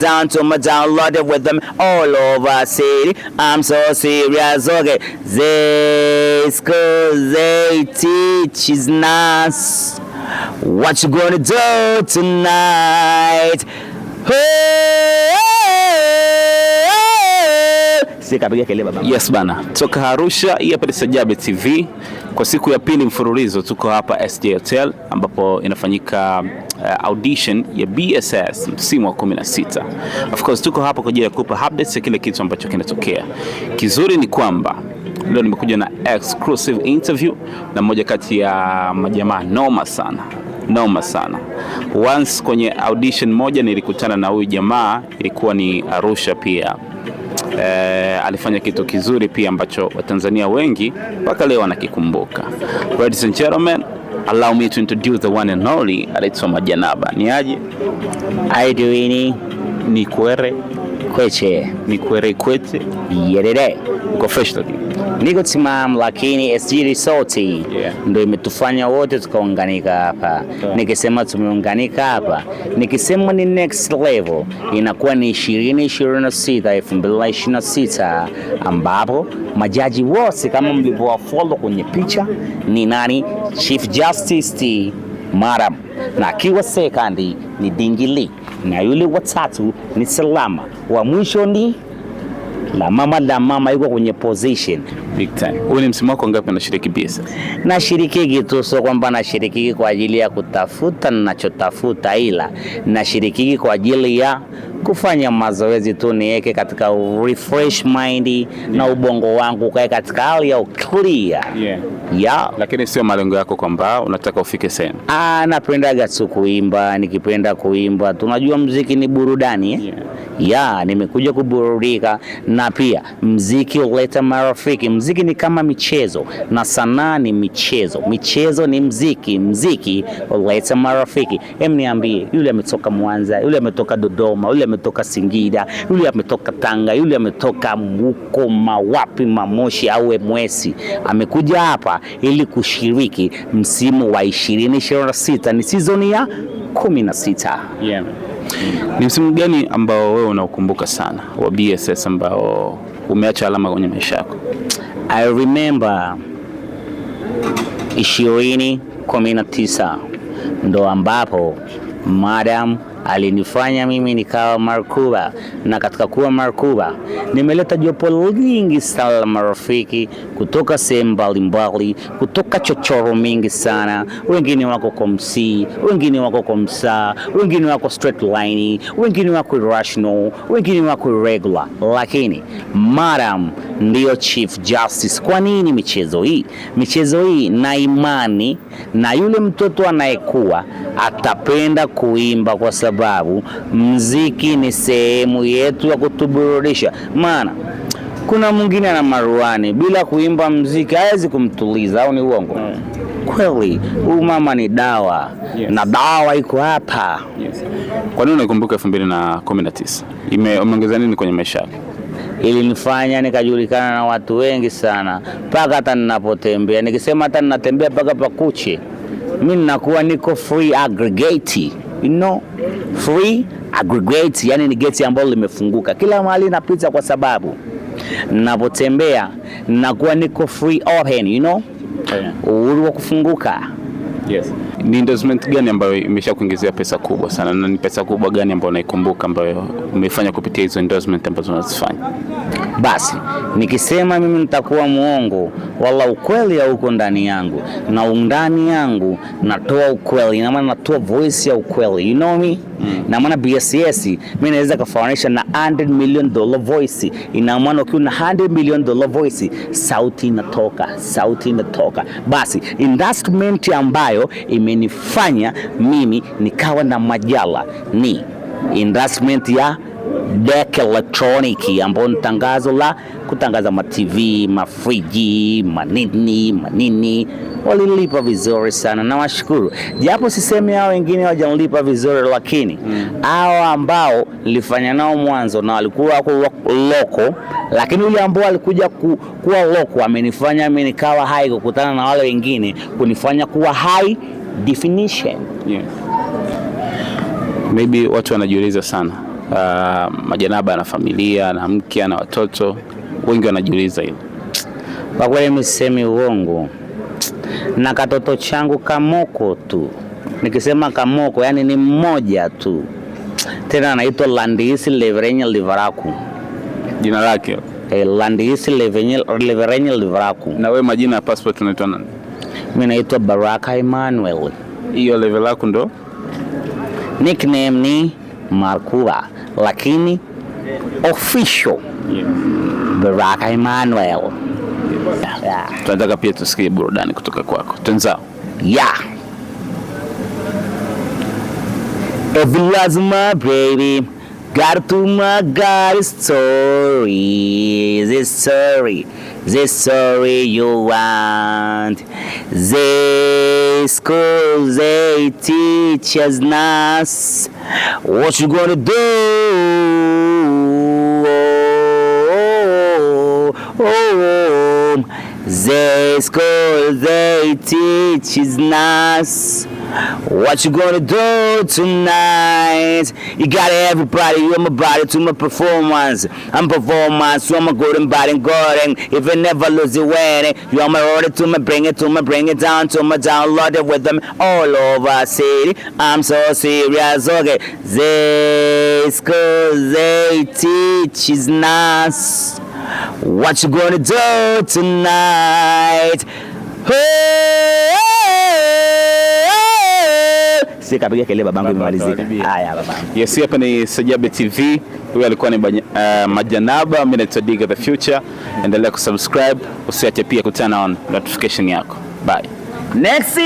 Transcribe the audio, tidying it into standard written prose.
Down to my downloaded with them all over city. I'm so serious, okay. They school, they teach is nice. What you gonna do tonight? Yes bana, toka Arusha, hii hapa ni Sajabe TV. Kwa siku ya pili mfululizo tuko hapa SJ Hotel ambapo inafanyika audition ya BSS msimu wa 16. Of course tuko hapa kwa ajili ya kukupa updates ya kile kitu ambacho kinatokea. Kizuri ni kwamba leo nimekuja na exclusive interview na mmoja kati ya majamaa noma sana. Once kwenye audition moja nilikutana na huyu jamaa, ilikuwa ni Arusha pia. Alifanya kitu kizuri pia ambacho Watanzania wengi mpaka leo wanakikumbuka. Ladies and gentlemen, allow me to introduce the one and only Alex Majanaba. Ni aje? Aiduini ni kwere kweche ni kwere kwete yerere uko fresh lagi. Niko timamu lakini SG Resort ndio imetufanya wote tukaunganika hapa. Nikisema tumeunganika hapa, nikisema ni next level, inakuwa ni 2026 ambapo majaji wote kama mlivyowafollow kwenye picha ni nani? Chief Justice T Madam, na akiwa second ni Dingili, na yule watatu ni Salama, wa mwisho ni la mama yuko kwenye position big time. Wewe ni msimu wako ngapi unashiriki BSS? Nashiriki tu, sio kwamba nashiriki kwa ajili ya kutafuta ninachotafuta, ila nashiriki kwa ajili ya kufanya mazoezi tu, niweke katika refresh mind na ubongo wangu kae katika hali ya clear. Lakini sio malengo yako kwamba unataka ufike sehemu. Napendaga tu kuimba, nikipenda kuimba. Tunajua muziki ni burudani nimekuja kuburudika, na pia muziki huleta marafiki. Muziki ni kama michezo na sanaa ni michezo. Michezo ni muziki huleta marafiki. Niambie, yule ametoka Mwanza, yule ametoka Dodoma, yule ametoka Singida, yule ametoka Tanga, yule ametoka huko mawapi Mamoshi au Mwesi, amekuja hapa ili kushiriki msimu wa 2026, ni season ya 16. Ni msimu gani ambao wewe unaokumbuka sana wa BSS ambao umeacha alama kwenye maisha yako? I remember 2019 ndo ambapo Madam alinifanya mimi nikawa Markuba, na katika kuwa Markuba nimeleta jopo lingi sana marafiki kutoka sehemu mbalimbali, kutoka chochoro mingi sana. Wengine wako Komsi, wengine wako Komsa, wengine wako straight line, wengine wako rational, wengine wako regular, lakini Madam ndio Chief Justice. Kwa nini michezo hii na imani na yule mtoto anayekuwa atapenda kuimba, kwa sababu muziki ni sehemu yetu ya kutuburudisha. Maana kuna mwingine ana maruani, bila kuimba muziki hawezi kumtuliza, au ni uongo? Kweli, huyu mama ni dawa. Na dawa iko hapa. Kwa nini unakumbuka 2019? Imeongeza nini kwenye maisha yako? Ilinifanya nikajulikana na watu wengi sana, mpaka hata ninapotembea, nikisema hata ninatembea mpaka pakuche, mimi ninakuwa niko free aggregate, free aggregate, yani ni gate ambalo limefunguka kila mahali napita, kwa sababu ninapotembea ninakuwa niko free open, uhuru wa kufunguka. Ni endorsement gani ambayo imeshakuingizia pesa kubwa sana, na ni pesa kubwa gani ambayo unaikumbuka ambayo umefanya kupitia hizo endorsement ambazo unazifanya? Basi nikisema mimi nitakuwa muongo, wala ukweli hauko ndani yangu, na undani yangu natoa ukweli, ina maana natoa voice ya ukweli, na maana BSS mimi naweza kufanisha na $100 million voice. Ina maana ukiwa na $100 million voice, sauti inatoka. Basi investment ambayo imenifanya mimi nikawa na majala ni investment ya deck electronic, ambapo ni tangazo la kutangaza ma TV, mafriji, manini. Walilipa vizuri sana na washukuru, japo sisemi hao wengine hawajanilipa vizuri, lakini hao ambao nilifanya nao mwanzo na walikuwa loko, lakini yule ambao alikuja kuwa loko amenifanya mimi nikawa high, kukutana na wale wengine kunifanya kuwa high definition. Maybe watu wanajiuliza sana Majanaba na familia na mke na watoto, wengi wanajiuliza hilo. Kwa kweli msemi uongo, na katoto changu kamoko tu. Nikisema kamoko yani ni mmoja tu, tena anaitwa Landisi Leverenya Livaraku, jina lake. Landisi Leverenya Livaraku. Na wewe majina ya passport unaitwa nani? Mimi naitwa Baraka Emmanuel. Hiyo level yako ndo? Nickname ni Markuba, lakini official Baraka Emmanuel. Tunataka pia tusikie burudani kutoka kwako. Tenzao. Every love's my baby, got to my God story. This story you want. They school, they teach us what you gonna do. They school, they teach us what you gonna do tonight. You got everybody, you're my body to my performance. I'm performance, so I'm a golden body golden. If you never lose your wedding, you are my order to me, bring it down to my download it with them all over city. I'm so serious, okay. They school, they teach us what you gonna do tonight. Sikapiga kelele babangu, imemalizika. Haya babangu. Yes, hapa ni Sajabe TV. Huyu alikuwa ni Majanaba, mimi naitwa Diga the Future. Endelea kusubscribe, usiache pia kutana on notification yako. Bye. Next